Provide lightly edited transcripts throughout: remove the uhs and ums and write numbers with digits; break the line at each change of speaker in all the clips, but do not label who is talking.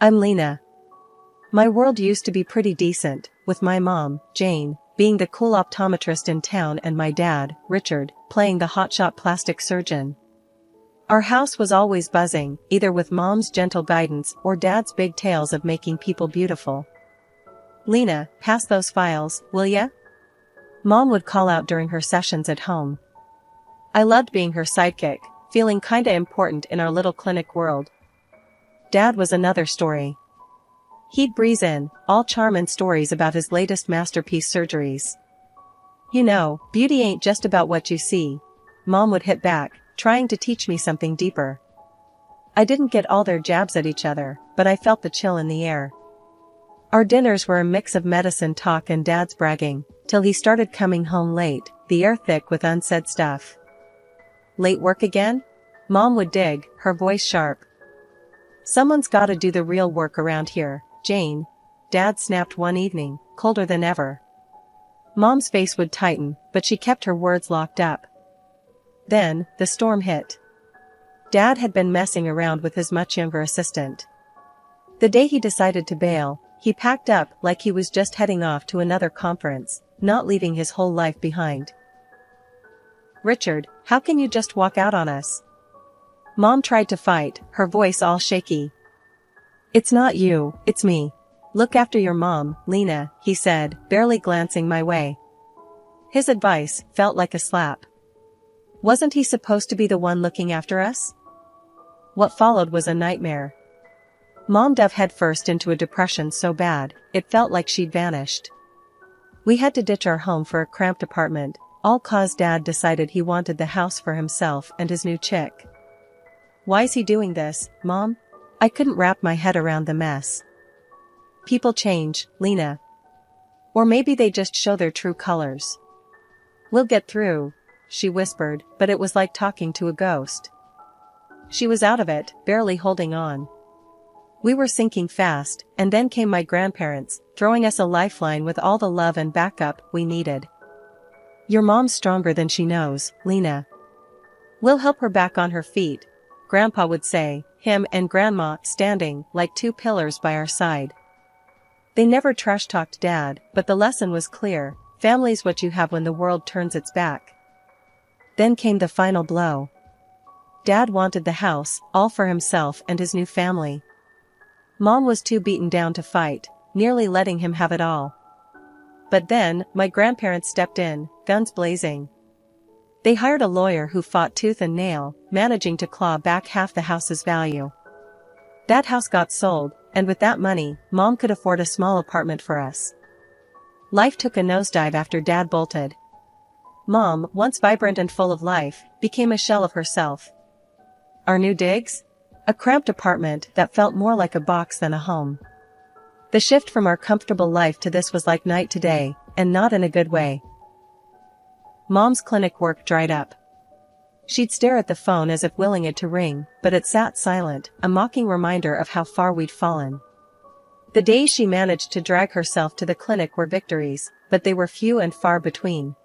I'm Lena. My world used to be pretty decent, with my mom, Jane, being the cool optometrist in town and my dad, Richard, playing the hotshot plastic surgeon. Our house was always buzzing, either with mom's gentle guidance or dad's big tales of making people beautiful. Lena, pass those files, will ya? Mom would call out during her sessions at home. I loved being her sidekick, feeling kinda important in our little clinic world. Dad was another story. He'd breeze in, all charm and stories about his latest masterpiece surgeries. You know, beauty ain't just about what you see. Mom would hit back, trying to teach me something deeper. I didn't get all their jabs at each other, but I felt the chill in the air. Our dinners were a mix of medicine talk and Dad's bragging, till he started coming home late, the air thick with unsaid stuff. Late work again? Mom would dig, her voice sharp. Someone's gotta do the real work around here, Jane. Dad snapped one evening, colder than ever. Mom's face would tighten, but she kept her words locked up. Then, the storm hit. Dad had been messing around with his much younger assistant. The day he decided to bail, he packed up like he was just heading off to another conference, not leaving his whole life behind. Richard, how can you just walk out on us? Mom tried to fight, her voice all shaky. It's not you, it's me. Look after your mom, Lena, he said, barely glancing my way. His advice felt like a slap. Wasn't he supposed to be the one looking after us? What followed was a nightmare. Mom dove headfirst into a depression so bad, it felt like she'd vanished. We had to ditch our home for a cramped apartment, all cause Dad decided he wanted the house for himself and his new chick. Why's he doing this, Mom? I couldn't wrap my head around the mess. People change, Lena. Or maybe they just show their true colors. We'll get through, she whispered, but it was like talking to a ghost. She was out of it, barely holding on. We were sinking fast, and then came my grandparents, throwing us a lifeline with all the love and backup we needed. Your mom's stronger than she knows, Lena. We'll help her back on her feet, Grandpa would say, him and Grandma standing like two pillars by our side. They never trash-talked Dad, but the lesson was clear, family's what you have when the world turns its back. Then came the final blow. Dad wanted the house, all for himself and his new family. Mom was too beaten down to fight, nearly letting him have it all. But then, my grandparents stepped in, guns blazing. They hired a lawyer who fought tooth and nail, managing to claw back half the house's value. That house got sold, and with that money, Mom could afford a small apartment for us. Life took a nosedive after Dad bolted. Mom, once vibrant and full of life, became a shell of herself. Our new digs? A cramped apartment that felt more like a box than a home. The shift from our comfortable life to this was like night to day, and not in a good way. Mom's clinic work dried up. She'd stare at the phone as if willing it to ring, but it sat silent, a mocking reminder of how far we'd fallen. The days she managed to drag herself to the clinic were victories, but they were few and far between.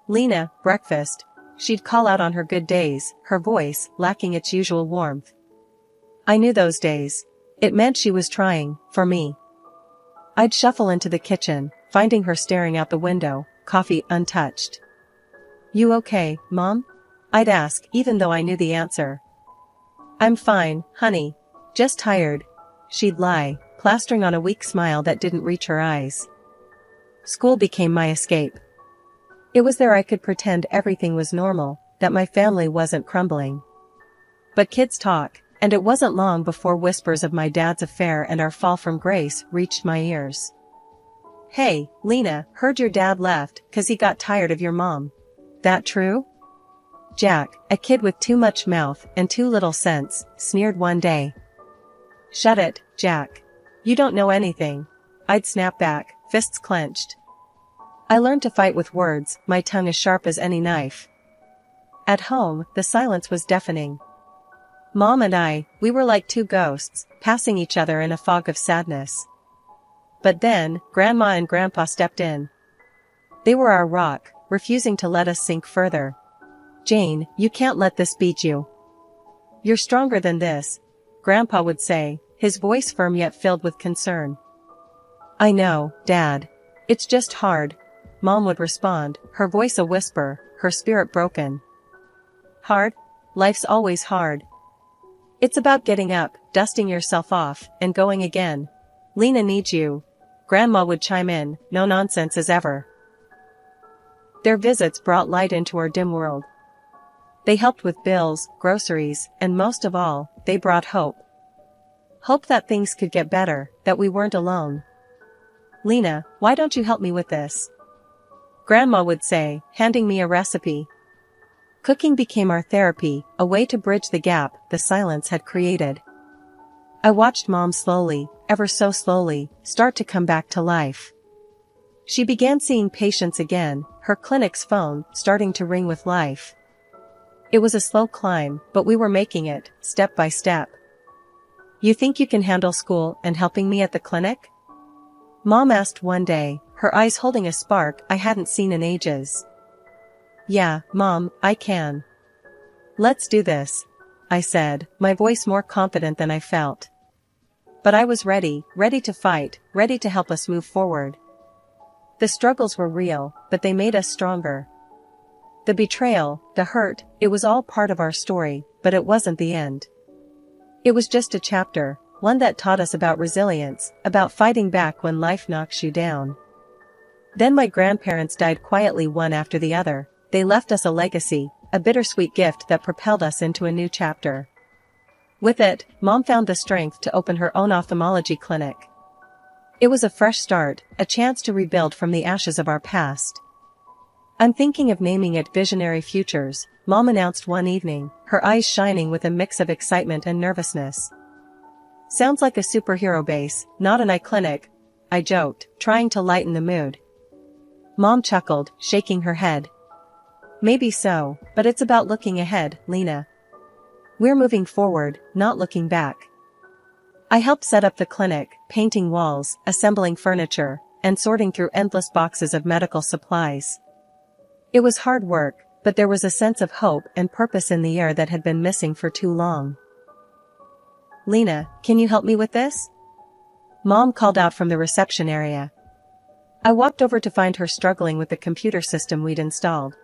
Lena, breakfast. She'd call out on her good days, her voice lacking its usual warmth. I knew those days. It meant she was trying, for me. I'd shuffle into the kitchen, finding her staring out the window, coffee untouched. You okay, Mom? I'd ask, even though I knew the answer. I'm fine, honey. Just tired. She'd lie, plastering on a weak smile that didn't reach her eyes. School became my escape. It was there I could pretend everything was normal, that my family wasn't crumbling. But kids talk, and it wasn't long before whispers of my dad's affair and our fall from grace reached my ears. Hey, Lena, heard your dad left, 'cause he got tired of your mom. That true? Jack, a kid with too much mouth and too little sense, sneered one day. Shut it, Jack. You don't know anything. I'd snap back, fists clenched. I learned to fight with words, my tongue as sharp as any knife. At home, the silence was deafening. Mom and I, we were like two ghosts, passing each other in a fog of sadness. But then, Grandma and Grandpa stepped in. They were our rock, refusing to let us sink further. Jane, you can't let this beat you. You're stronger than this, Grandpa would say, his voice firm yet filled with concern. "I know, Dad. It's just hard," Mom would respond, her voice a whisper, her spirit broken. "Hard? Life's always hard. It's about getting up, dusting yourself off, and going again. Lena needs you," Grandma would chime in, no nonsense as ever. Their visits brought light into our dim world. They helped with bills, groceries, and most of all, they brought hope. Hope that things could get better, that we weren't alone. "Lena, why don't you help me with this?" Grandma would say, handing me a recipe. Cooking became our therapy, a way to bridge the gap the silence had created. I watched Mom slowly, ever so slowly, start to come back to life. She began seeing patients again, her clinic's phone starting to ring with life. It was a slow climb, but we were making it, step by step. "You think you can handle school and helping me at the clinic?" Mom asked one day, her eyes holding a spark I hadn't seen in ages. "Yeah, Mom, I can. Let's do this," I said, my voice more confident than I felt. But I was ready to fight, ready to help us move forward. The struggles were real, but they made us stronger. The betrayal, the hurt, it was all part of our story, but it wasn't the end. It was just a chapter, one that taught us about resilience, about fighting back when life knocks you down. Then my grandparents died quietly one after the other. They left us a legacy, a bittersweet gift that propelled us into a new chapter. With it, Mom found the strength to open her own ophthalmology clinic. It was a fresh start, a chance to rebuild from the ashes of our past. "I'm thinking of naming it Visionary Futures," Mom announced one evening, her eyes shining with a mix of excitement and nervousness. "Sounds like a superhero base, not an eye clinic," I joked, trying to lighten the mood. Mom chuckled, shaking her head. "Maybe so, but it's about looking ahead, Lena. We're moving forward, not looking back." I helped set up the clinic, painting walls, assembling furniture, and sorting through endless boxes of medical supplies. It was hard work, but there was a sense of hope and purpose in the air that had been missing for too long. "Lena, can you help me with this?" Mom called out from the reception area. I walked over to find her struggling with the computer system we'd installed.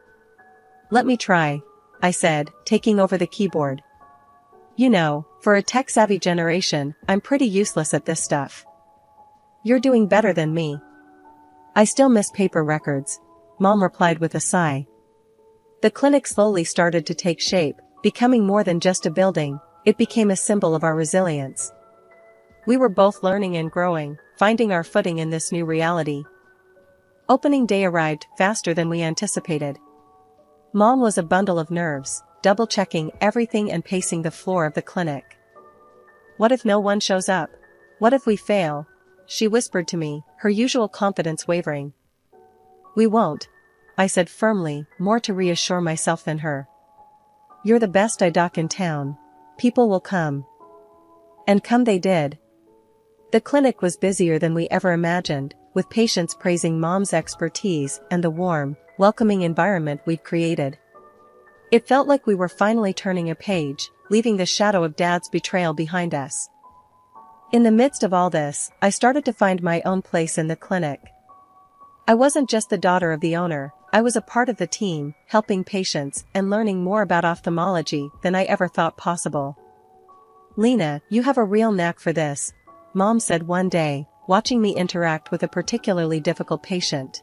"Let me try," I said, taking over the keyboard. "You know, for a tech-savvy generation, I'm pretty useless at this stuff." "You're doing better than me." "I still miss paper records," Mom replied with a sigh. The clinic slowly started to take shape, becoming more than just a building. It became a symbol of our resilience. We were both learning and growing, finding our footing in this new reality. Opening day arrived faster than we anticipated. Mom was a bundle of nerves, double-checking everything and pacing the floor of the clinic. "What if no one shows up? What if we fail?" she whispered to me, her usual confidence wavering. "We won't," I said firmly, more to reassure myself than her. "You're the best eye doc in town. People will come." And come they did. The clinic was busier than we ever imagined, with patients praising Mom's expertise and the warm, welcoming environment we'd created. It felt like we were finally turning a page, leaving the shadow of Dad's betrayal behind us. In the midst of all this, I started to find my own place in the clinic. I wasn't just the daughter of the owner, I was a part of the team, helping patients and learning more about ophthalmology than I ever thought possible. "Lena, you have a real knack for this," Mom said one day, watching me interact with a particularly difficult patient.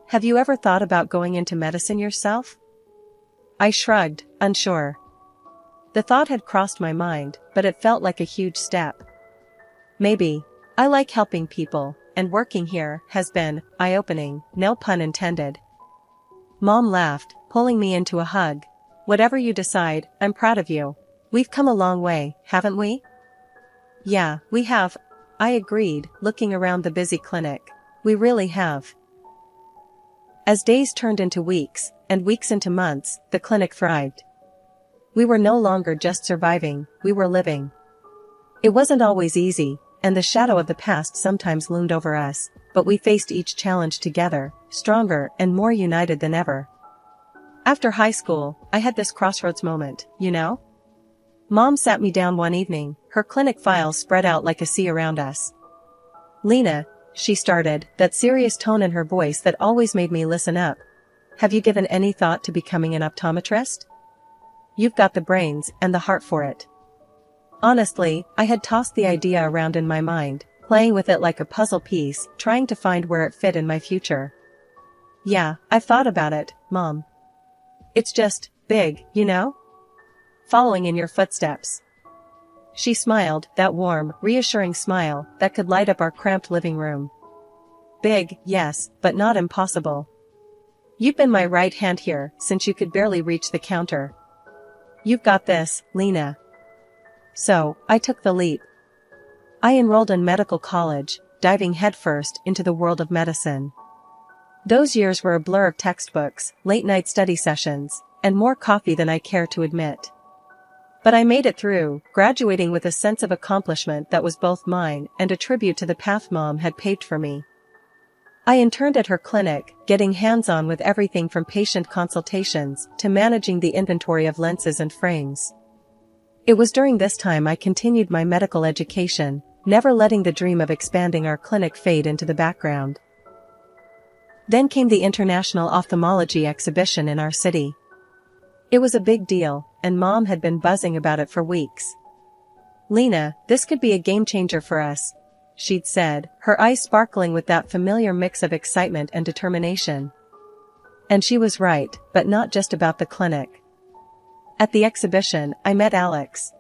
"Have you ever thought about going into medicine yourself?" I shrugged, unsure. The thought had crossed my mind, but it felt like a huge step. Maybe. I like helping people, and working here has been eye-opening, no pun intended. Mom laughed, pulling me into a hug. "Whatever you decide, I'm proud of you. We've come a long way, haven't we?" "Yeah, we have," I agreed, looking around the busy clinic. "We really have." As days turned into weeks, and weeks into months, the clinic thrived. We were no longer just surviving, we were living. It wasn't always easy, and the shadow of the past sometimes loomed over us, but we faced each challenge together, stronger and more united than ever. After high school, I had this crossroads moment, you know? Mom sat me down one evening, her clinic files spread out like a sea around us. "Lena," she started, that serious tone in her voice that always made me listen up. "Have you given any thought to becoming an optometrist? You've got the brains and the heart for it." Honestly, I had tossed the idea around in my mind, playing with it like a puzzle piece, trying to find where it fit in my future. "Yeah, I've thought about it, Mom. It's just big, you know? Following in your footsteps." She smiled, that warm, reassuring smile that could light up our cramped living room. "Big, yes, but not impossible. You've been my right hand here since you could barely reach the counter. You've got this, Lena." So, I took the leap. I enrolled in medical college, diving headfirst into the world of medicine. Those years were a blur of textbooks, late-night study sessions, and more coffee than I care to admit. But I made it through, graduating with a sense of accomplishment that was both mine and a tribute to the path Mom had paved for me. I interned at her clinic, getting hands-on with everything from patient consultations to managing the inventory of lenses and frames. It was during this time I continued my medical education, never letting the dream of expanding our clinic fade into the background. Then came the International Ophthalmology Exhibition in our city. It was a big deal, and Mom had been buzzing about it for weeks. "Lena, this could be a game-changer for us," she'd said, her eyes sparkling with that familiar mix of excitement and determination. And she was right, but not just about the clinic. At the exhibition, I met Alex.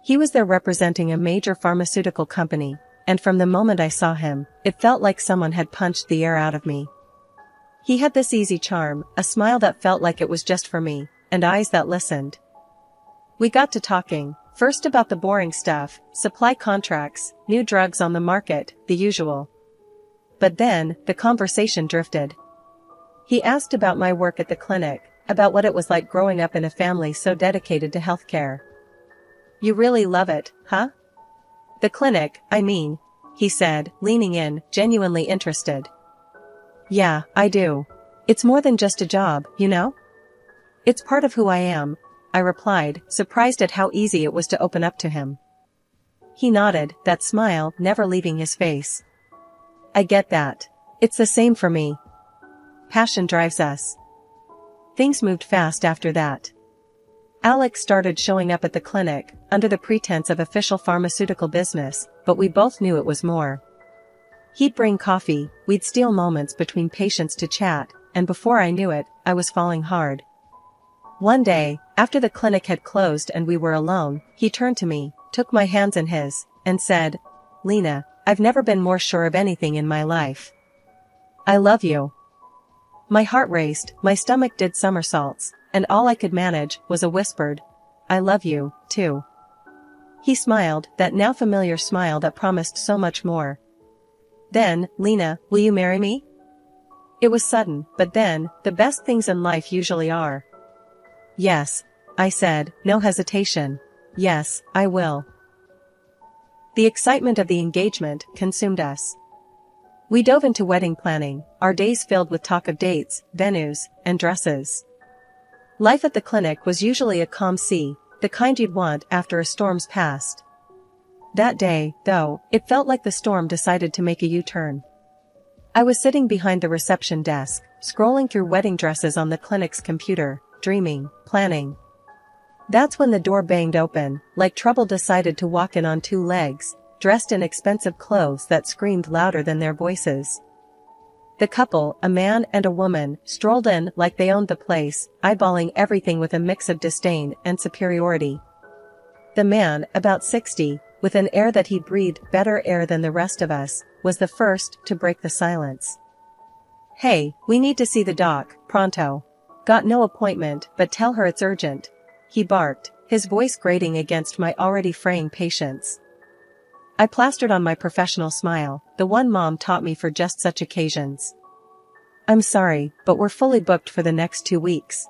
He was there representing a major pharmaceutical company, and from the moment I saw him, it felt like someone had punched the air out of me. He had this easy charm, a smile that felt like it was just for me, and eyes that listened. We got to talking, first about the boring stuff, supply contracts, new drugs on the market, the usual. But then, the conversation drifted. He asked about my work at the clinic, about what it was like growing up in a family so dedicated to healthcare. "You really love it, huh?" "The clinic, I mean," he said, leaning in, genuinely interested. "Yeah, I do. It's more than just a job, you know? It's part of who I am," I replied, surprised at how easy it was to open up to him. He nodded, that smile never leaving his face. "I get that. It's the same for me. Passion drives us." Things moved fast after that. Alex started showing up at the clinic, under the pretense of official pharmaceutical business, but we both knew it was more. He'd bring coffee, we'd steal moments between patients to chat, and before I knew it, I was falling hard. One day, after the clinic had closed and we were alone, he turned to me, took my hands in his, and said, "Lena, I've never been more sure of anything in my life. I love you." My heart raced, my stomach did somersaults, and all I could manage was a whispered, "I love you, too." He smiled, that now familiar smile that promised so much more. Then, "Lena, will you marry me?" It was sudden, but then, the best things in life usually are. "Yes," I said, no hesitation. "Yes, I will." The excitement of the engagement consumed us. We dove into wedding planning, our days filled with talk of dates, venues, and dresses. Life at the clinic was usually a calm sea, the kind you'd want after a storm's passed. That day, though, it felt like the storm decided to make a U-turn. I was sitting behind the reception desk, scrolling through wedding dresses on the clinic's computer, dreaming, planning. That's when the door banged open, like trouble decided to walk in on two legs, dressed in expensive clothes that screamed louder than their voices. The couple, a man and a woman, strolled in like they owned the place, eyeballing everything with a mix of disdain and superiority. The man, about 60, with an air that he breathed better air than the rest of us, was the first to break the silence. "Hey, we need to see the doc, pronto. Got no appointment, but tell her it's urgent," he barked, his voice grating against my already fraying patience. I plastered on my professional smile, the one Mom taught me for just such occasions. "I'm sorry, but we're fully booked for the next 2 weeks.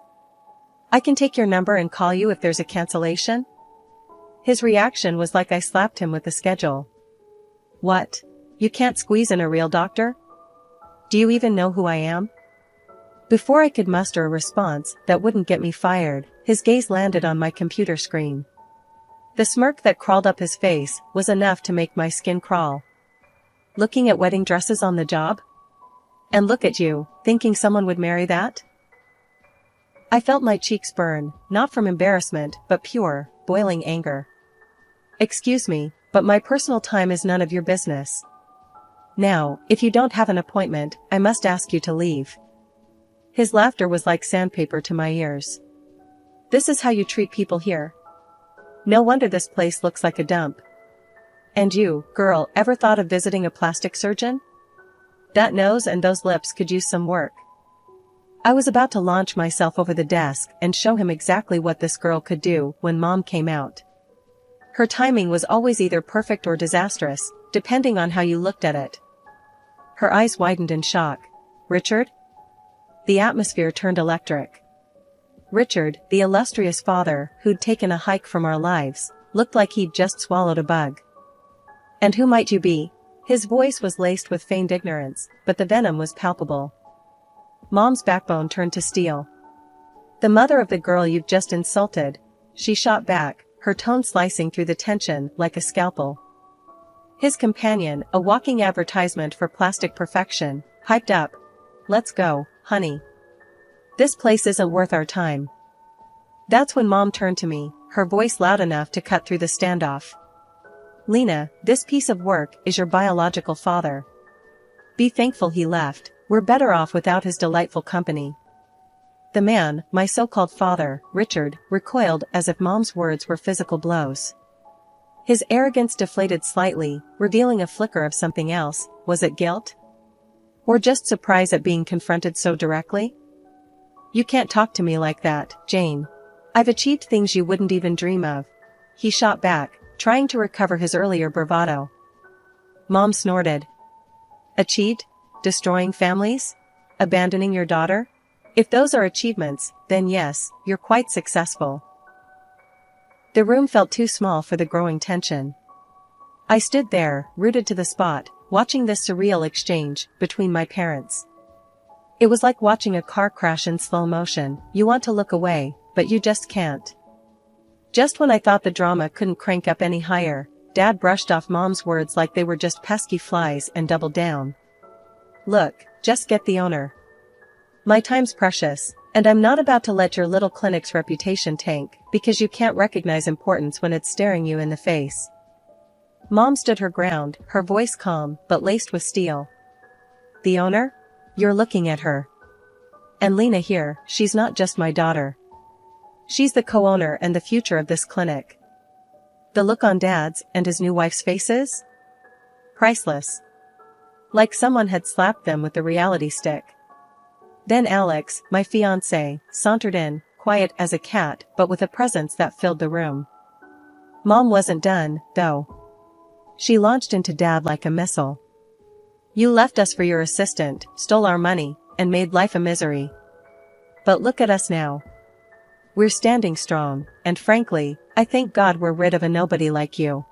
I can take your number and call you if there's a cancellation?" His reaction was like I slapped him with the schedule. "What? You can't squeeze in a real doctor? Do you even know who I am?" Before I could muster a response that wouldn't get me fired, his gaze landed on my computer screen. The smirk that crawled up his face was enough to make my skin crawl. Looking at wedding dresses on the job? And look at you, thinking someone would marry that? I felt my cheeks burn, not from embarrassment, but pure, boiling anger. Excuse me, but my personal time is none of your business. Now, if you don't have an appointment, I must ask you to leave. His laughter was like sandpaper to my ears. This is how you treat people here? No wonder this place looks like a dump. And you, girl, ever thought of visiting a plastic surgeon? That nose and those lips could use some work. I was about to launch myself over the desk and show him exactly what this girl could do when Mom came out. Her timing was always either perfect or disastrous, depending on how you looked at it. Her eyes widened in shock. Richard? The atmosphere turned electric. Richard, the illustrious father, who'd taken a hike from our lives, looked like he'd just swallowed a bug. And who might you be? His voice was laced with feigned ignorance, but the venom was palpable. Mom's backbone turned to steel. The mother of the girl you've just insulted, she shot back, her tone slicing through the tension like a scalpel. His companion, a walking advertisement for plastic perfection, hyped up. Let's go, honey. This place isn't worth our time. That's when Mom turned to me, her voice loud enough to cut through the standoff. Lena, this piece of work is your biological father. Be thankful he left, we're better off without his delightful company. The man, my so-called father, Richard, recoiled as if Mom's words were physical blows. His arrogance deflated slightly, revealing a flicker of something else. Was it guilt? Or just surprise at being confronted so directly? You can't talk to me like that, Jane. I've achieved things you wouldn't even dream of. He shot back, trying to recover his earlier bravado. Mom snorted. Achieved? Destroying families? Abandoning your daughter? If those are achievements, then yes, you're quite successful. The room felt too small for the growing tension. I stood there, rooted to the spot, watching this surreal exchange between my parents. It was like watching a car crash in slow motion. You want to look away, but you just can't. Just when I thought the drama couldn't crank up any higher, Dad brushed off Mom's words like they were just pesky flies and doubled down. Look, just get the owner. My time's precious, and I'm not about to let your little clinic's reputation tank because you can't recognize importance when it's staring you in the face. Mom stood her ground, her voice calm but laced with steel. The owner? You're looking at her. And Lena here, she's not just my daughter. She's the co-owner and the future of this clinic. The look on Dad's and his new wife's faces? Priceless. Like someone had slapped them with the reality stick. Then Alex, my fiancé, sauntered in, quiet as a cat but with a presence that filled the room. Mom wasn't done, though. She launched into Dad like a missile. You left us for your assistant, stole our money, and made life a misery. But look at us now. We're standing strong, and frankly, I thank God we're rid of a nobody like you.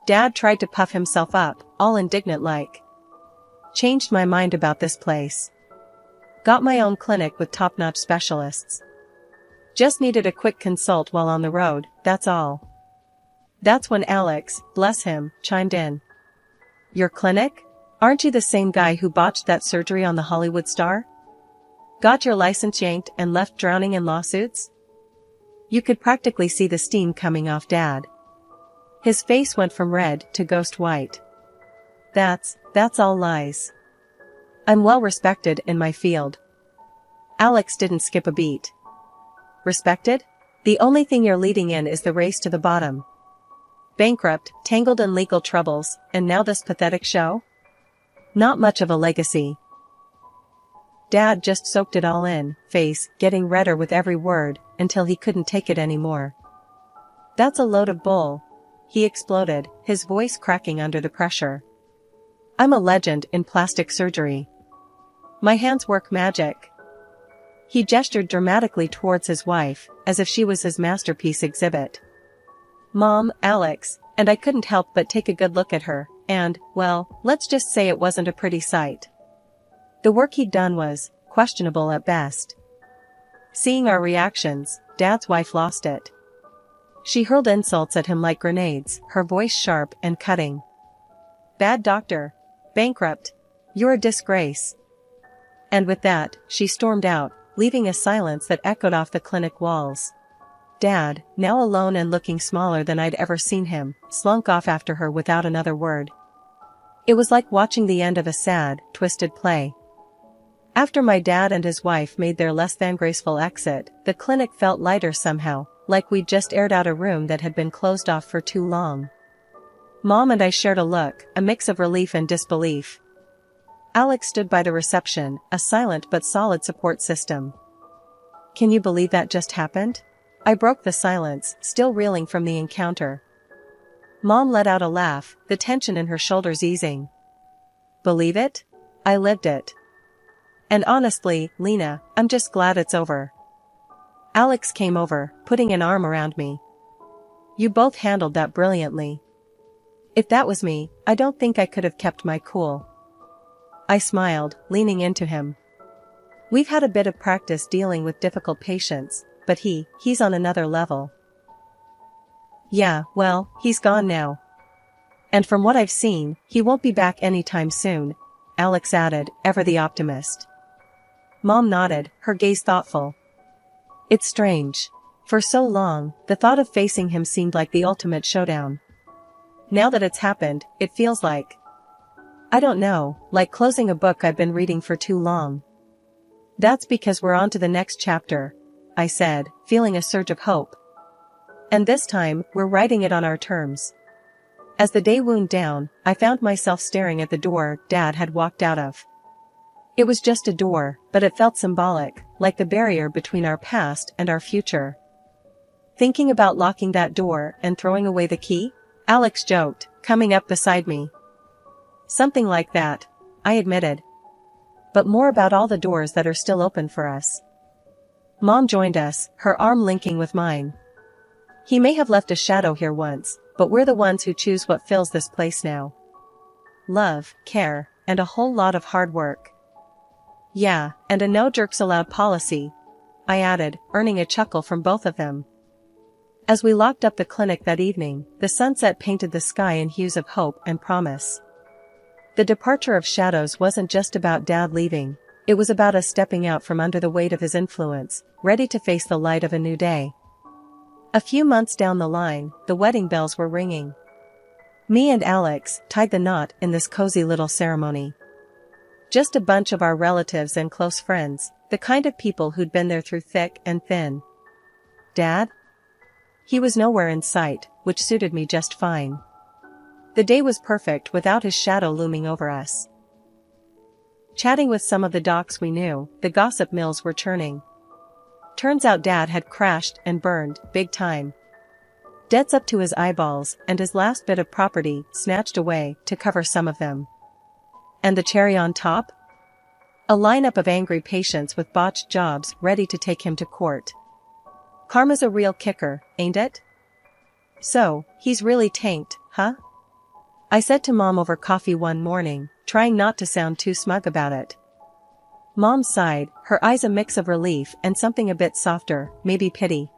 Dad tried to puff himself up, all indignant like. Changed my mind about this place. Got my own clinic with top-notch specialists. Just needed a quick consult while on the road, that's all. That's when Alex, bless him, chimed in. Your clinic? Aren't you the same guy who botched that surgery on the Hollywood star? Got your license yanked and left drowning in lawsuits? You could practically see the steam coming off Dad. His face went from red to ghost white. That's all lies. I'm well respected in my field. Alex didn't skip a beat. Respected? The only thing you're leading in is the race to the bottom. Bankrupt, tangled in legal troubles, and now this pathetic show? Not much of a legacy. Dad just soaked it all in, face getting redder with every word, until he couldn't take it anymore. That's a load of bull. He exploded, his voice cracking under the pressure. I'm a legend in plastic surgery. My hands work magic. He gestured dramatically towards his wife, as if she was his masterpiece exhibit. Mom, Alex, and I couldn't help but take a good look at her, and, well, let's just say it wasn't a pretty sight. The work he'd done was questionable at best. Seeing our reactions, Dad's wife lost it. She hurled insults at him like grenades, her voice sharp and cutting. "Bad doctor. Bankrupt. You're a disgrace." And with that, she stormed out, leaving a silence that echoed off the clinic walls. Dad, now alone and looking smaller than I'd ever seen him, slunk off after her without another word. It was like watching the end of a sad, twisted play. After my dad and his wife made their less than graceful exit, the clinic felt lighter somehow, like we'd just aired out a room that had been closed off for too long. Mom and I shared a look, a mix of relief and disbelief. Alex stood by the reception, a silent but solid support system. "Can you believe that just happened?" I broke the silence, still reeling from the encounter. Mom let out a laugh, the tension in her shoulders easing. "Believe it? I lived it. And honestly, Lena, I'm just glad it's over." Alex came over, putting an arm around me. "You both handled that brilliantly. If that was me, I don't think I could have kept my cool." I smiled, leaning into him. "We've had a bit of practice dealing with difficult patients, but he's on another level." "Yeah, well, he's gone now. And from what I've seen, he won't be back anytime soon," Alex added, ever the optimist. Mom nodded, her gaze thoughtful. "It's strange. For so long, the thought of facing him seemed like the ultimate showdown. Now that it's happened, it feels like, I don't know, like closing a book I've been reading for too long." "That's because we're on to the next chapter," I said, feeling a surge of hope. "And this time, we're writing it on our terms." As the day wound down, I found myself staring at the door Dad had walked out of. It was just a door, but it felt symbolic, like the barrier between our past and our future. "Thinking about locking that door and throwing away the key?" Alex joked, coming up beside me. "Something like that," I admitted. "But more about all the doors that are still open for us." Mom joined us, her arm linking with mine. "He may have left a shadow here once, but we're the ones who choose what fills this place now. Love, care, and a whole lot of hard work." "Yeah, and a no jerks allowed policy," I added, earning a chuckle from both of them. As we locked up the clinic that evening, the sunset painted the sky in hues of hope and promise. The departure of shadows wasn't just about Dad leaving, it was about us stepping out from under the weight of his influence, ready to face the light of a new day. A few months down the line, the wedding bells were ringing. Me and Alex tied the knot in this cozy little ceremony. Just a bunch of our relatives and close friends, the kind of people who'd been there through thick and thin. Dad? He was nowhere in sight, which suited me just fine. The day was perfect without his shadow looming over us. Chatting with some of the docs we knew, the gossip mills were churning. Turns out Dad had crashed and burned, big time. Debts up to his eyeballs, and his last bit of property snatched away to cover some of them. And the cherry on top? A lineup of angry patients with botched jobs ready to take him to court. Karma's a real kicker, ain't it? "So, he's really tanked, huh?" I said to Mom over coffee one morning, trying not to sound too smug about it. Mom sighed, her eyes a mix of relief and something a bit softer, maybe pity.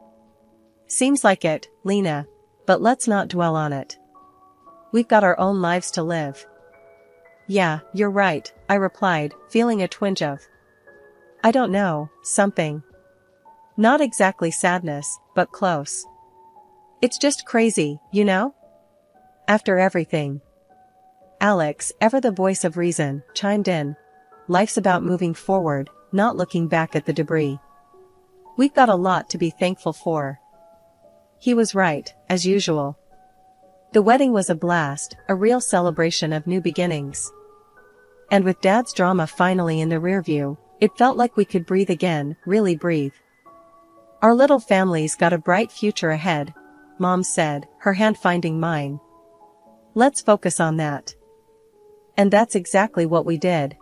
"Seems like it, Lena. But let's not dwell on it. We've got our own lives to live." "Yeah, you're right," I replied, feeling a twinge of, I don't know, something. Not exactly sadness, but close. "It's just crazy, you know? After everything." Alex, ever the voice of reason, chimed in. "Life's about moving forward, not looking back at the debris. We've got a lot to be thankful for." He was right, as usual. The wedding was a blast, a real celebration of new beginnings. And with Dad's drama finally in the rearview, it felt like we could breathe again, really breathe. "Our little family's got a bright future ahead," Mom said, her hand finding mine. "Let's focus on that." And that's exactly what we did.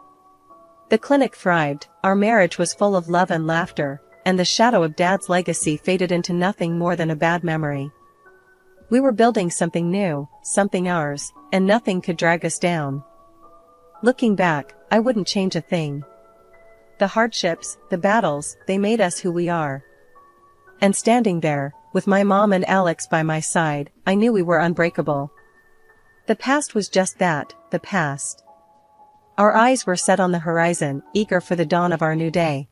The clinic thrived, our marriage was full of love and laughter, and the shadow of Dad's legacy faded into nothing more than a bad memory. We were building something new, something ours, and nothing could drag us down. Looking back, I wouldn't change a thing. The hardships, the battles, they made us who we are. And standing there, With my mom and Alex by my side, I knew we were unbreakable. The past was just that, the past. Our eyes were set on the horizon, eager for the dawn of our new day.